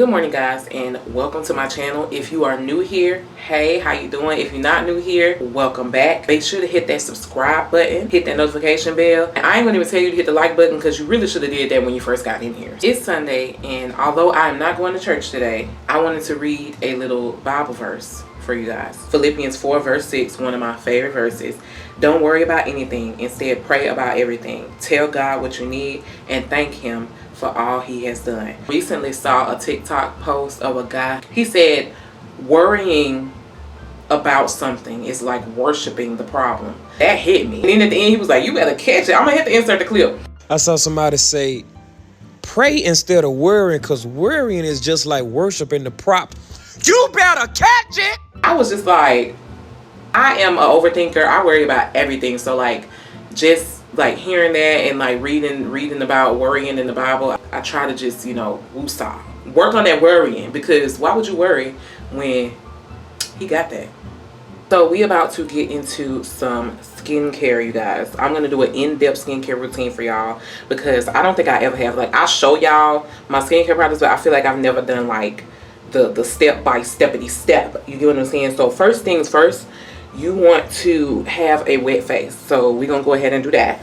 Good morning, guys, and welcome to my channel. If you are new here, hey, how you doing? If you're not new here, welcome back. Make sure to hit that subscribe button, hit that notification bell, and I ain't gonna even tell you to hit the like button because you really should have did that when you first got in here. It's Sunday, and although I am not going to church today, I wanted to read a little Bible verse for you guys. Philippians 4 verse 6, one of my favorite verses. Don't worry about anything, instead pray about everything. Tell God what you need and thank him for all he has done. Recently saw a TikTok post of a guy. He said worrying about something is like worshiping the problem. That hit me. And then at the end he was like, you better catch it. I'm gonna have to insert the clip. I saw somebody say pray instead of worrying, because worrying is just like worshiping the prop. You better catch it. I was just like, I am an overthinker. I worry about everything. So like just like hearing that and like reading about worrying in the Bible, I try to just, woosah, work on that worrying, because why would you worry when he got that? So we about to get into some skincare, you guys. I'm gonna do an in-depth skincare routine for y'all because I don't think I ever have. Like, I show y'all my skincare products, but I feel like I've never done like the step by steppity step. You get what I'm saying? So first things first, you want to have a wet face. So we're gonna go ahead and do that.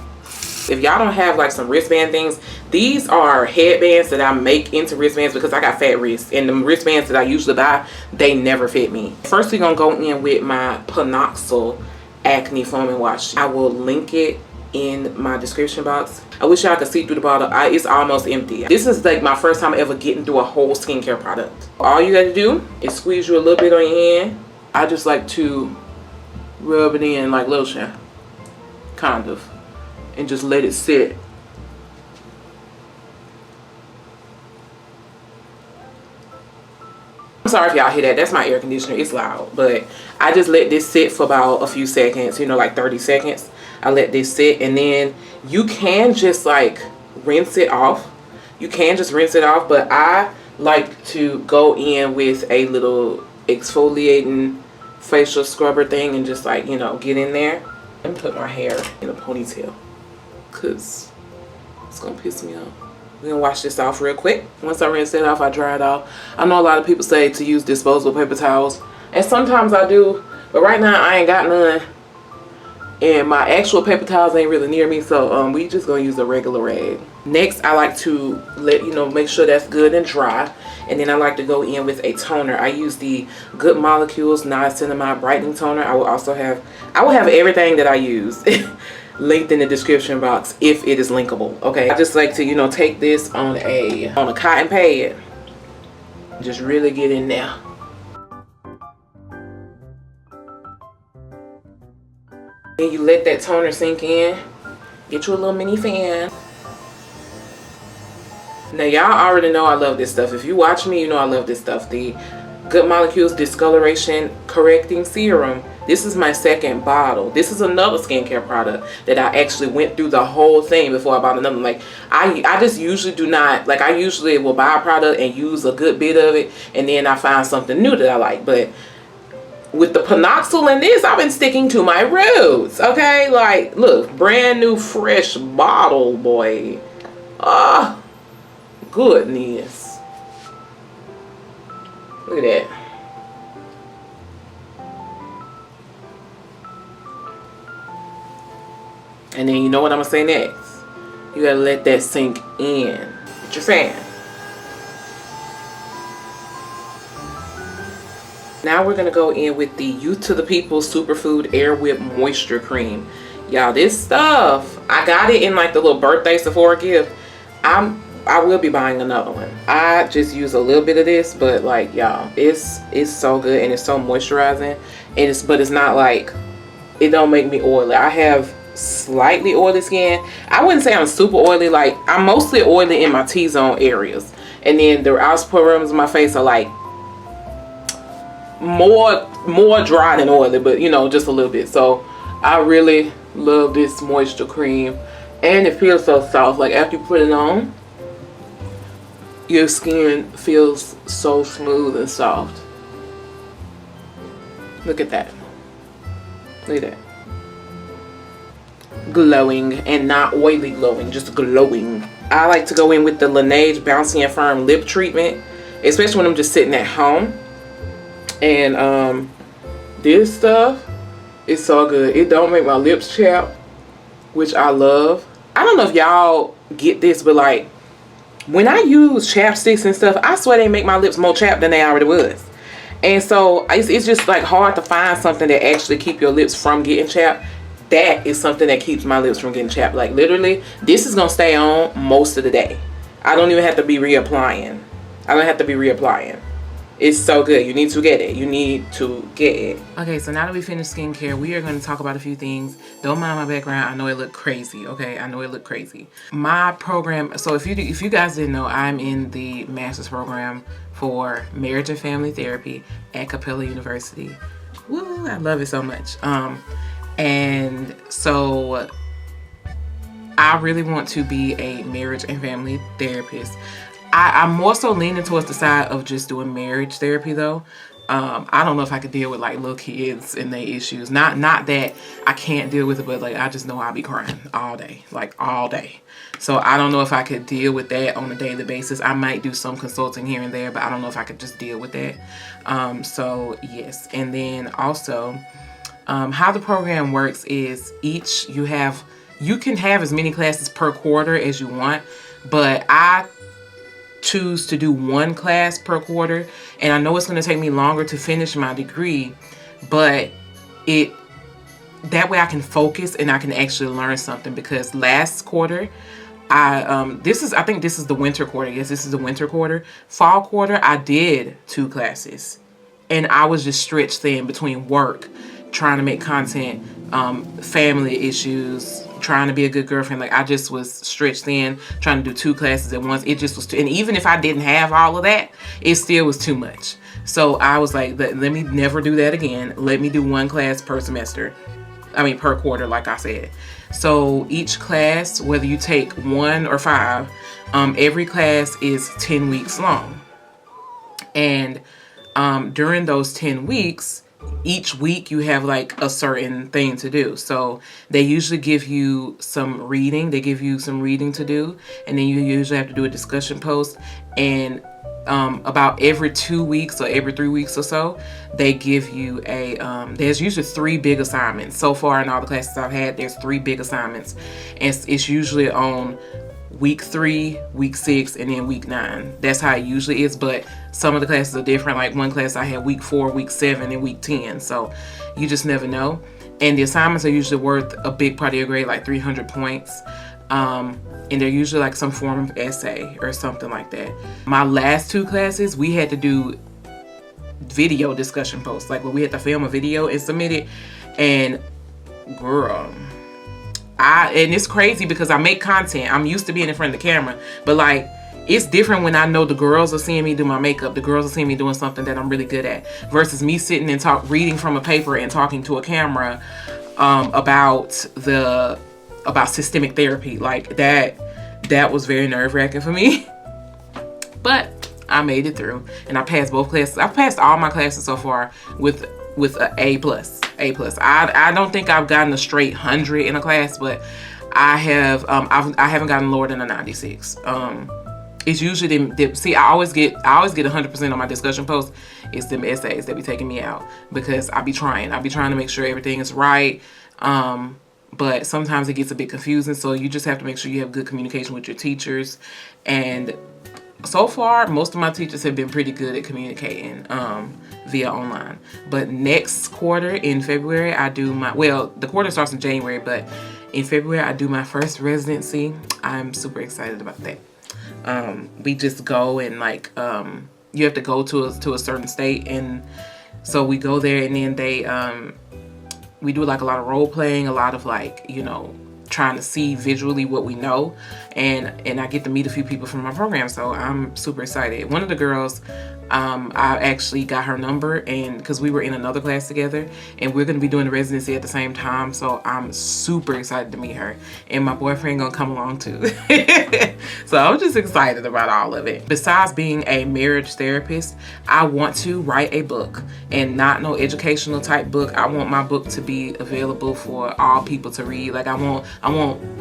If y'all don't have like some wristband things, these are headbands that I make into wristbands because I got fat wrists, and the wristbands that I usually buy, they never fit me. First, we're gonna go in with my Panoxyl acne foaming wash. I will link it in my description box. I wish y'all could see through the bottle. It's almost empty. This is like my first time ever getting through a whole skincare product. All you gotta do is squeeze you a little bit on your hand. I just like to rub it in like lotion, kind of, and just let it sit. I'm sorry if y'all hear that. That's my air conditioner. It's loud. But I just let this sit for about a few seconds, like 30 seconds. I let this sit, and then you can just like rinse it off. You can just rinse it off, but I like to go in with a little exfoliating facial scrubber thing and just like, get in there and put my hair in a ponytail, because it's gonna piss me off. We're gonna wash this off real quick. Once I rinse it off, I dry it off. I know a lot of people say to use disposable paper towels, and sometimes I do, but right now I ain't got none, and my actual paper towels ain't really near me, so we just gonna use a regular rag. Next, I like to make sure that's good and dry, and then I like to go in with a toner. I use the Good Molecules Niacinamide Brightening Toner. I will have everything that I use linked in the description box if it is linkable. Okay, I just like to take this on a cotton pad, just really get in there. And you let that toner sink in. Get you a little mini fan. Now y'all already know I love this stuff. If you watch me, you know I love this stuff. The Good Molecules Discoloration Correcting Serum. This is my second bottle. This is another skincare product that I actually went through the whole thing before I bought another. Like, I just usually do not, like, I usually will buy a product and use a good bit of it, and then I find something new that I like. But with the Panoxyl in this, I've been sticking to my roots. Okay, like, look, brand new fresh bottle, boy. Ah, goodness. Look at that. And then you know what I'm gonna say next? You gotta let that sink in. Get your fan. Now we're gonna go in with the Youth to the People Superfood Air Whip Moisture Cream. Y'all, this stuff, I got it in like the little birthday Sephora gift. I will be buying another one. I just use a little bit of this, but like, y'all, it's so good and it's so moisturizing. And but it's not like, it don't make me oily. I have slightly oily skin. I wouldn't say I'm super oily. Like, I'm mostly oily in my T-zone areas, and then the outer rims of my face are like more dry than oily, but just a little bit. So I really love this moisture cream, and it feels so soft. Like, after you put it on, your skin feels so smooth and soft. Look at that. Look at that. Glowing, and not oily glowing, just glowing. I like to go in with the Laneige Bouncy and Firm Lip Treatment. especially when I'm just sitting at home. And this stuff is so good. It don't make my lips chapped, which I love. I don't know if y'all get this, but like when I use chapsticks and stuff, I swear they make my lips more chapped than they already was. And so it's just like hard to find something that actually keep your lips from getting chapped. That is something that keeps my lips from getting chapped. Like literally, this is gonna stay on most of the day. I don't even have to be reapplying. It's so good. You need to get it. Okay, so now that we finished skincare, we are going to talk about a few things. Don't mind my background. I know it looked crazy. Okay, I know it looked crazy. My program. So if you guys didn't know, I'm in the master's program for marriage and family therapy at Capella University. Woo! I love it so much. And so I really want to be a marriage and family therapist. I'm more so leaning towards the side of just doing marriage therapy though. I don't know if I could deal with like little kids and their issues. Not that I can't deal with it, but like I just know I'll be crying all day, like all day. So I don't know if I could deal with that on a daily basis. I might do some consulting here and there, but I don't know if I could just deal with that. So yes. And then also how the program works is you can have as many classes per quarter as you want, but I choose to do one class per quarter, and I know it's going to take me longer to finish my degree, but that way I can focus and I can actually learn something. Because last quarter I think this is the winter quarter. Yes, this is the winter quarter. Fall quarter I did 2 classes, and I was just stretched thin between work, trying to make content, family issues, trying to be a good girlfriend. Like I just was stretched thin trying to do 2 classes at once. It just was and even if I didn't have all of that, it still was too much. So I was like, let me never do that again. Let me do 1 class per quarter, like I said. So each class, whether you take 1 or 5, every class is 10 weeks long. And during those 10 weeks, each week you have like a certain thing to do. So they usually give you some reading. They give you some reading to do, and then you usually have to do a discussion post. And about every 2 weeks or every 3 weeks or so, they give you there's usually 3 big assignments. So far in all the classes I've had, there's 3 big assignments, and it's usually on week 3, week 6, and then week 9. That's how it usually is, but some of the classes are different. Like one class I had week 4, week 7, and week 10. So you just never know. And the assignments are usually worth a big part of your grade, like 300 points. And they're usually like some form of essay or something like that. My last 2 classes, we had to do video discussion posts, like where we had to film a video and submit it. And girl, and it's crazy because I make content. I'm used to being in front of the camera, but like it's different when I know the girls are seeing me do my makeup. The girls are seeing me doing something that I'm really good at, versus me sitting and reading from a paper and talking to a camera about systemic therapy. Like that was very nerve-wracking for me. But I made it through, and I passed both classes. I've passed all my classes so far with an A+. I don't think I've gotten a straight 100 in a class, but I haven't gotten lower than a 96. It's usually see, I always get 100% on my discussion post. It's them essays that be taking me out, because I be trying to make sure everything is right. But sometimes it gets a bit confusing, so you just have to make sure you have good communication with your teachers. And so far, most of my teachers have been pretty good at communicating via online. But next quarter in February, the quarter starts in January, but in February I do my first residency. I'm super excited about that. We just go and like you have to go to a certain state, and so we go there, and then we do like a lot of role playing, a lot of like, trying to see visually what we know, and I get to meet a few people from my program, so I'm super excited. One of the girls, I actually got her number, and because we were in another class together, and we're going to be doing the residency at the same time, so I'm super excited to meet her, and my boyfriend gonna come along too. So I'm just excited about all of it. Besides being a marriage therapist, I want to write a book, and not no educational type book. I want my book to be available for all people to read. Like I want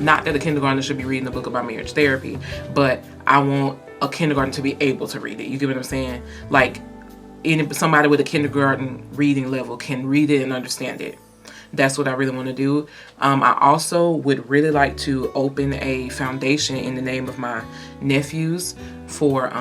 not that a kindergartner should be reading a book about marriage therapy, but I want a kindergarten to be able to read it. You get what I'm saying? Like somebody with a kindergarten reading level can read it and understand it. That's what I really want to do. I also would really like to open a foundation in the name of my nephews for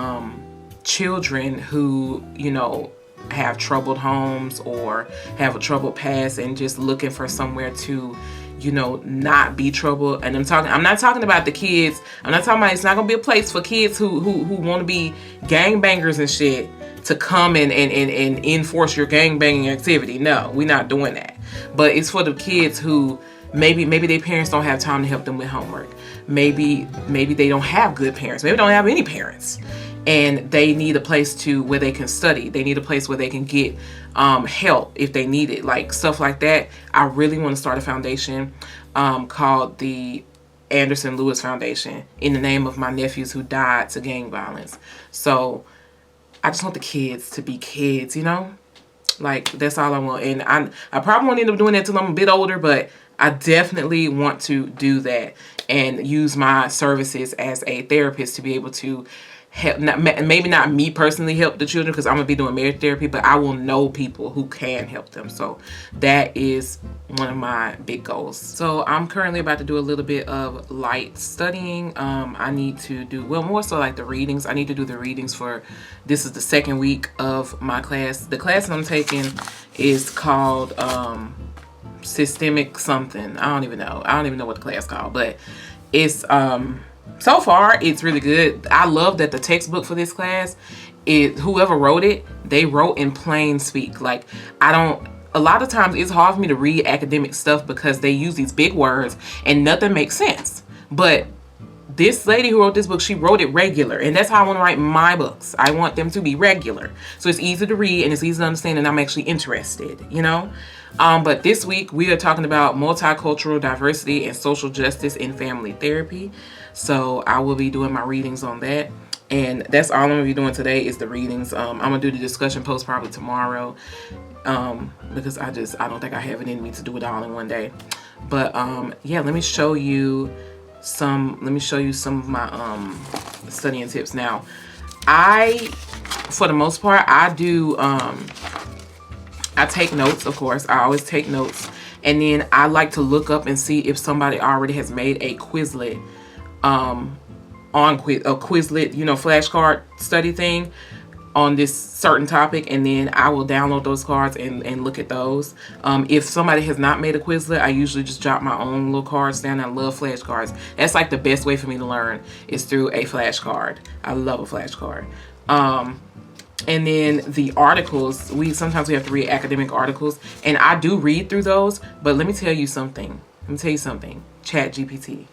children who, you know, have troubled homes or have a troubled past and just looking for somewhere to, you know, not be troubled. And I'm not talking about the kids. I'm not talking about, it's not gonna be a place for kids who want to be gangbangers and shit to come and enforce your gangbanging activity. No, we're not doing that. But it's for the kids who maybe their parents don't have time to help them with homework. Maybe they don't have good parents. Maybe they don't have any parents. And they need a place where they can study. They need a place where they can get help if they need it, like stuff like that. I really want to start a foundation called the Anderson Lewis Foundation in the name of my nephews who died to gang violence. So I just want the kids to be kids, you know? Like, that's all I want. And I probably won't end up doing that till I'm a bit older, but I definitely want to do that and use my services as a therapist to be able to help, maybe not me personally help the children because I'm gonna be doing marriage therapy, but I will know people who can help them. So that is one of my big goals. So I'm currently about to do a little bit of light studying. I need to do, well, more so like the readings. I need to do the readings for, this is the second week of my class. The class I'm taking is called systemic something. I don't even know what the class is called, but it's so far it's really good. I love that the textbook for this class, whoever wrote it, they wrote in plain speak. Like, a lot of times it's hard for me to read academic stuff because they use these big words and nothing makes sense. But this lady who wrote this book, she wrote it regular, and that's how I want to write my books. I want them to be regular, so it's easy to read and it's easy to understand, and I'm actually interested, you know. But this week we are talking about multicultural diversity and social justice in family therapy. So I will be doing my readings on that, and that's all I'm gonna be doing today is the readings. I'm gonna do the discussion post probably tomorrow, because I don't think I have it in me to do it all in one day. But yeah, let me show you some of my studying tips. Now, for the most part, I do I take notes, of course. I always take notes, and then I like to look up and see if somebody already has made a Quizlet Quizlet, you know, flashcard study thing on this certain topic, and then I will download those cards and look at those. If somebody has not made a Quizlet, I usually just jot my own little cards down. I love flashcards. That's like the best way for me to learn is through a flashcard. I love a flashcard. And then the articles, sometimes we have to read academic articles, and I do read through those, but let me tell you something. ChatGPT,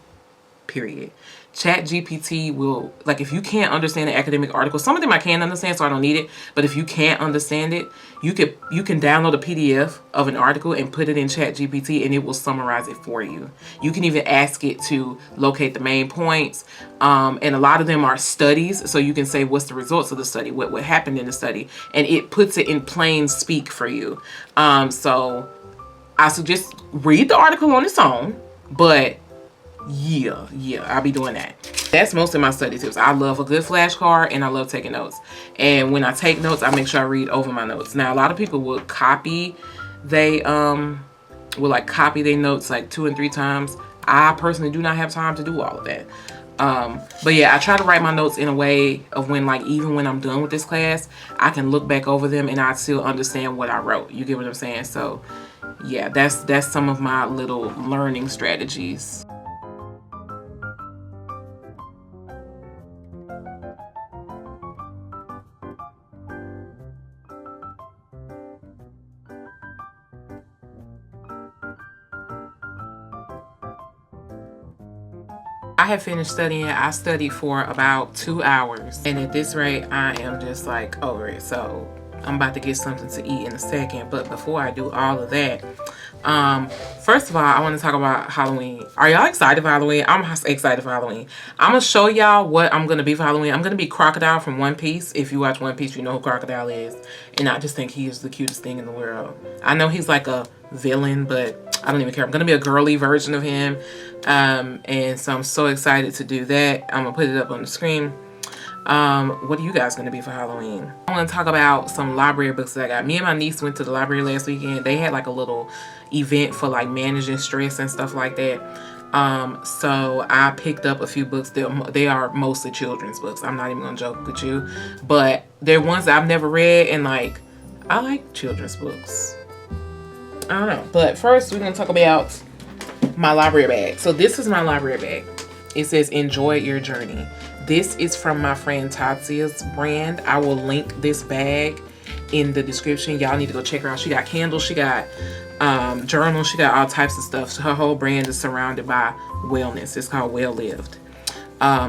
period. ChatGPT will, like, if you can't understand an academic article, some of them I can understand, so I don't need it. But if you can't understand it, you can download a PDF of an article and put it in ChatGPT, and it will summarize it for you. You can even ask it to locate the main points, and a lot of them are studies, so you can say what's the results of the study, what happened in the study, and it puts it in plain speak for you. So I suggest read the article on its own, but yeah, I'll be doing that. That's most of my study tips. I love a good flashcard, and I love taking notes. And when I take notes, I make sure I read over my notes. Now, a lot of people will copy their notes like 2 and 3 times. I personally do not have time to do all of that. But yeah, I try to write my notes in a way of when, like, even when I'm done with this class, I can look back over them and I still understand what I wrote. You get what I'm saying? So yeah, that's some of my little learning strategies. I have finished studying. I studied for about 2 hours, and at this rate I am just like over it. So I'm about to get something to eat in a second, but before I do all of that, first of all, I want to talk about Halloween. Are y'all excited for Halloween? I'm excited for Halloween. I'm gonna show y'all what I'm gonna be for Halloween. I'm gonna be Crocodile from One Piece. If you watch One Piece, you know who Crocodile is, and I just think he is the cutest thing in the world. I know he's like a villain, but I don't even care. I'm gonna be a girly version of him, and so I'm so excited to do that. I'm gonna put it up on the screen. What are you guys gonna be for Halloween? I want to talk about some library books that I got. Me and my niece went to the library last weekend. They had like a little event for like managing stress and stuff like that. So I picked up a few books. They are mostly children's books. I'm not even gonna joke with you, but they're ones that I've never read, and like I like children's books. I don't know. But first we're gonna talk about my library bag. So this is my library bag. It says enjoy your journey. This is from my friend Tatsia's brand. I will link this bag in the description. Y'all need to go check her out. She got candles, she got journals, she got all types of stuff. So her whole brand is surrounded by wellness. It's called Well Lived.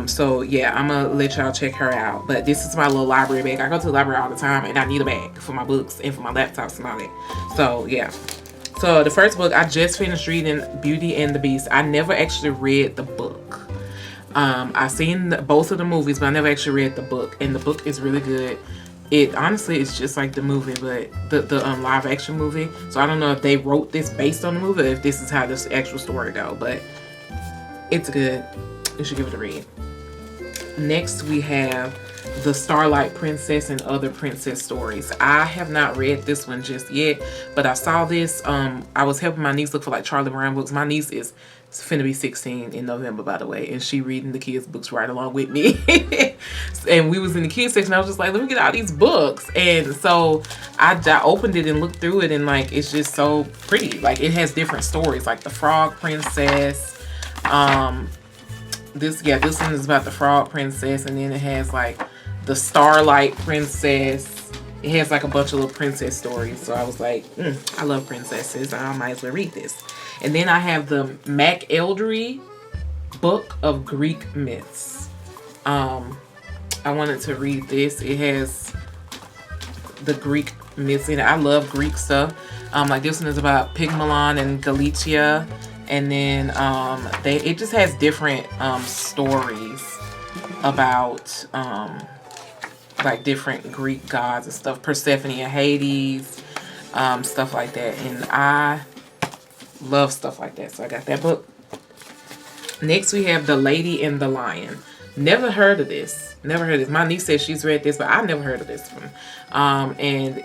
So yeah, I'm gonna let y'all check her out. But this is my little library bag. I go to the library all the time and I need a bag for my books and for my laptops and all that. So yeah. So the first book, I just finished reading Beauty and the Beast. I never actually read the book. I've seen both of the movies, but I never actually read the book. And the book is really good. It honestly is just like the movie, but the live action movie. So I don't know if they wrote this based on the movie or if this is how this actual story go, but it's good. You should give it a read. Next we have The Starlight Princess and Other Princess Stories. I have not read this one just yet, but I saw this. I was helping my niece look for like Charlie Brown books. My niece is finna be 16 in November, by the way, and she reading the kids' books right along with me. And we was in the kids section. I was just like, let me get all these books. And so I opened it and looked through it, and like it's just so pretty. Like it has different stories, like the Frog Princess. This one is about the Frog Princess, and then it has like the Starlight Princess. It has like a bunch of little princess stories. So I was like, I love princesses. I might as well read this. And then I have the Mac Eldery Book of Greek Myths. I wanted to read this. It has the Greek myths in it. I love Greek stuff. Like this one is about Pygmalion and Galatia. And then it just has different stories about like different Greek gods and stuff. Persephone and Hades, stuff like that. And I love stuff like that. So I got that book. Next we have The Lady and the Lion. Never heard of this. Never heard of this. My niece says she's read this, but I never heard of this one. And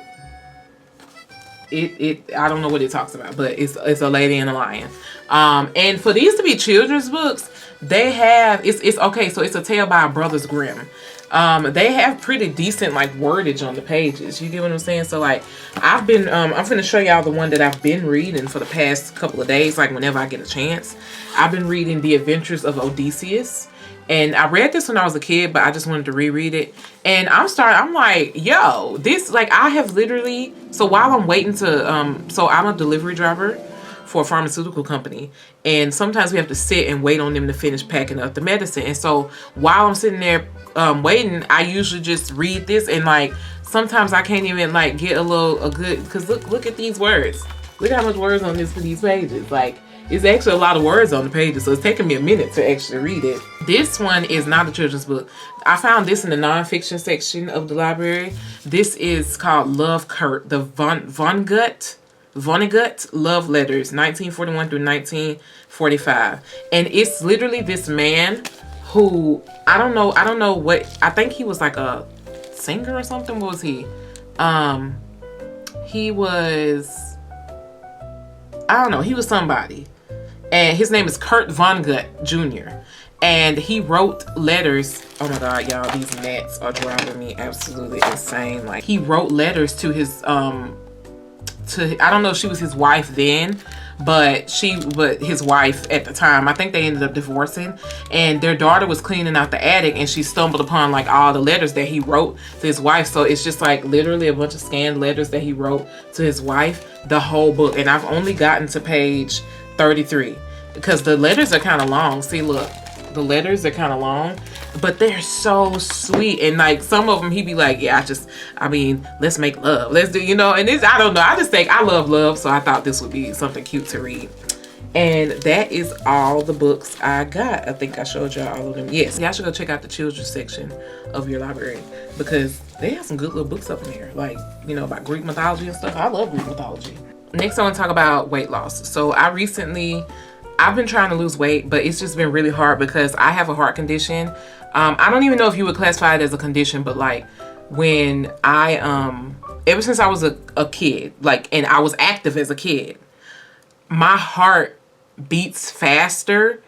I don't know what it talks about, but it's a lady and a lion. And for these to be children's books, they have it's okay. So it's a tale by Brothers Grimm. They have pretty decent like wordage on the pages. You get what I'm saying? So like I've been I'm gonna show y'all the one that I've been reading for the past couple of days. Like whenever I get a chance, I've been reading The Adventures of Odysseus. And I read this when I was a kid, but I just wanted to reread it. And I'm like, yo, this, like, I have literally, so while I'm waiting to, so I'm a delivery driver for a pharmaceutical company. And sometimes we have to sit and wait on them to finish packing up the medicine. And so while I'm sitting there waiting, I usually just read this. And, like, sometimes I can't even, like, get a good, because look at these words. Look how much words on this for these pages. Like, it's actually a lot of words on the pages, so it's taking me a minute to actually read it. This one is not a children's book. I found this in the nonfiction section of the library. This is called Love Kurt, the Vonnegut Love Letters, 1941 through 1945. And it's literally this man who, I don't know what, I think he was like a singer or something. What was he? He was, I don't know, he was somebody. And his name is Kurt Vonnegut Jr. And he wrote letters. Oh my God, y'all, these gnats are driving me absolutely insane. Like, he wrote letters to his, I don't know if she was his wife then, but his wife at the time. I think they ended up divorcing. And their daughter was cleaning out the attic and she stumbled upon like all the letters that he wrote to his wife. So it's just like literally a bunch of scanned letters that he wrote to his wife, the whole book. And I've only gotten to page 33 because the letters are kind of long. See, look, the letters are kind of long, but they're so sweet. And like some of them, he'd be like, yeah, I mean, let's make love. Let's do, and this, I don't know. I just think I love love. So I thought this would be something cute to read. And that is all the books I got. I think I showed y'all all of them. Yes, y'all should go check out the children's section of your library because they have some good little books up in there. Like, about Greek mythology and stuff. I love Greek mythology. Next, I want to talk about weight loss. So I recently I've been trying to lose weight, but it's just been really hard because I have a heart condition. I don't even know if you would classify it as a condition, but like when I, ever since I was a kid, like, and I was active as a kid, my heart beats faster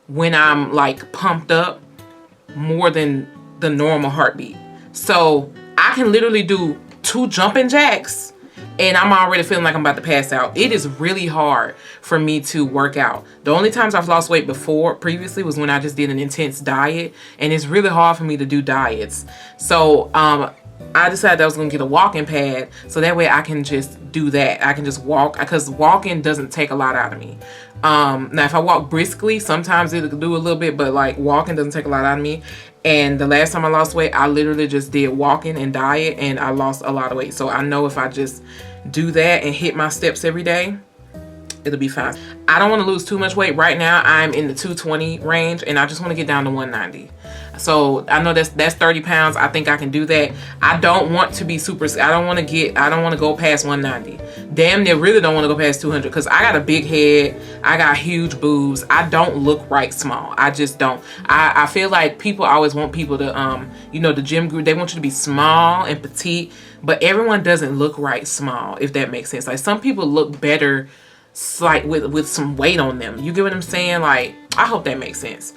when I'm like pumped up more than the normal heartbeat. So I can literally do 2 jumping jacks and I'm already feeling like I'm about to pass out. It is really hard for me to work out. The only times I've lost weight previously was when I just did an intense diet, and it's really hard for me to do diets. So I decided I was gonna get a walking pad so that way I can just do that. I can just walk, because walking doesn't take a lot out of me. Now if I walk briskly, sometimes it'll do a little bit, but like walking doesn't take a lot out of me. And the last time I lost weight, I literally just did walking and diet, and I lost a lot of weight. So I know if I just do that and hit my steps every day, it'll be fine. I don't want to lose too much weight. Right now I'm in the 220 range, and I just want to get down to 190. So I know that's 30 pounds. I think I can do that. I don't want to be super, I don't want to go past 190. Damn near really don't want to go past 200, because I got a big head. I got huge boobs. I don't look right small. I just don't. I feel like people always want people to, you know, the gym group, they want you to be small and petite, but everyone doesn't look right small, if that makes sense. Like some people look better like with some weight on them. You get what I'm saying? Like, I hope that makes sense.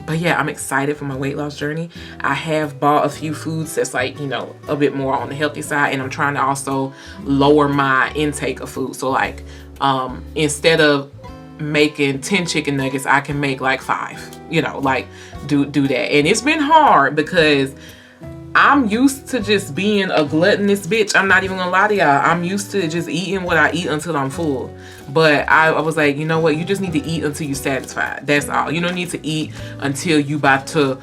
But yeah, I'm excited for my weight loss journey. I have bought a few foods that's like, you know, a bit more on the healthy side, and I'm trying to also lower my intake of food. So like, instead of making 10 chicken nuggets, I can make like 5, you know, like do that. And it's been hard because I'm used to just being a gluttonous bitch. I'm not even gonna lie to y'all. I'm used to just eating what I eat until I'm full. But I was like, you know what? You just need to eat until you're satisfied. That's all. You don't need to eat until you about to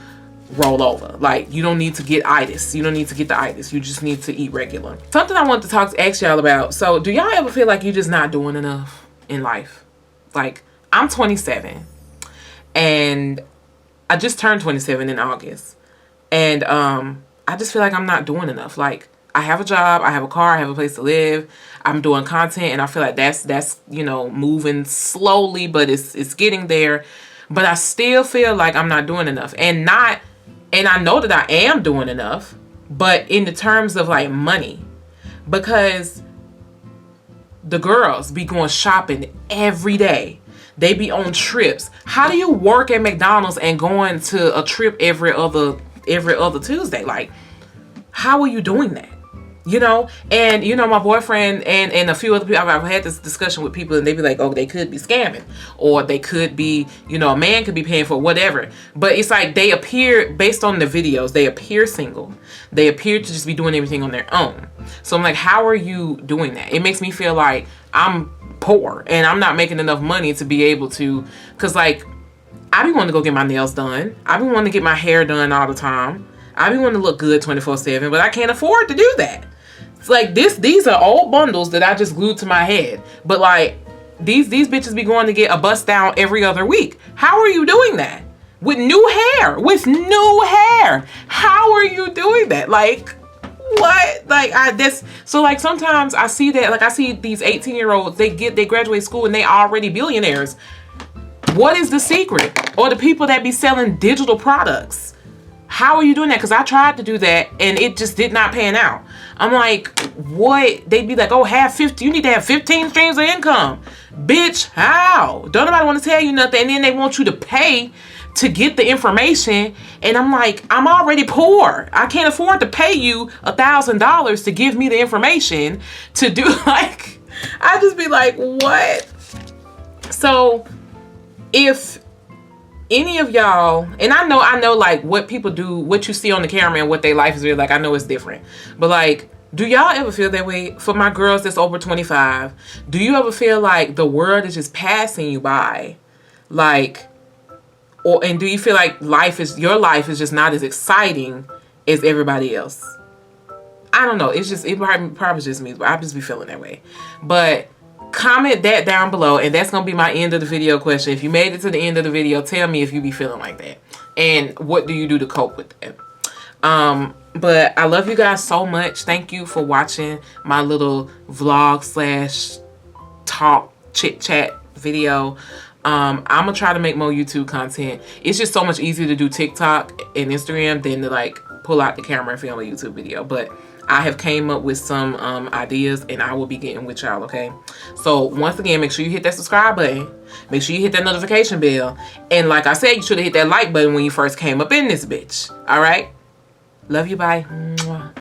roll over. Like, you don't need to get itis. You don't need to get the itis. You just need to eat regular. Something I want to ask y'all about. So do y'all ever feel like you're just not doing enough in life? Like, I'm 27 and I just turned 27 in August. And I just feel like I'm not doing enough. Like, I have a job, I have a car, I have a place to live, I'm doing content, and I feel like that's you know, moving slowly, but it's getting there. But I still feel like I'm not doing enough. And I know that I am doing enough, but in the terms of like money. Because the girls be going shopping every day. They be on trips. How do you work at McDonald's and going to a trip every other Tuesday? Like, how are you doing that? You know? And you know, my boyfriend and a few other people, I've had this discussion with people, and they be like, oh, they could be scamming, or they could be, you know, a man could be paying for whatever. But it's like, they appear, based on the videos, they appear single. They appear to just be doing everything on their own. So I'm like, how are you doing that? It makes me feel like I'm poor and I'm not making enough money to be able to, because like, I be wanting to go get my nails done. I be wanting to get my hair done all the time. I be wanting to look good 24/7, but I can't afford to do that. It's like these are old bundles that I just glued to my head. But like, these bitches be going to get a bust down every other week. How are you doing that? With new hair. With new hair. How are you doing that? Like, what? Like, so like sometimes I see that, like I see these 18-year-olds, they graduate school and they already billionaires. What is the secret? Or the people that be selling digital products. How are you doing that? Because I tried to do that and it just did not pan out. I'm like, what? They'd be like, oh, you need to have 15 streams of income. Bitch, how? Don't nobody want to tell you nothing. And then they want you to pay to get the information. And I'm like, I'm already poor. I can't afford to pay you $1,000 to give me the information to do, like, I just be like, what? So if any of y'all, and I know like what people do, what you see on the camera and what their life is really like, I know it's different. But like, do y'all ever feel that way? For my girls that's over 25, do you ever feel like the world is just passing you by? Like, and do you feel like your life is just not as exciting as everybody else? I don't know. It probably just me, but I just be feeling that way. But comment that down below, and that's gonna be my end of the video question. If you made it to the end of the video, tell me if you be feeling like that, and what do you do to cope with that. But I love you guys so much. Thank you for watching my little vlog / talk chit chat video. I'm gonna try to make more YouTube content. It's just so much easier to do TikTok and Instagram than to like pull out the camera and film a YouTube video. But I have came up with some ideas, and I will be getting with y'all, okay? So once again, make sure you hit that subscribe button. Make sure you hit that notification bell. And like I said, you should have hit that like button when you first came up in this bitch. All right? Love you, bye. Mwah.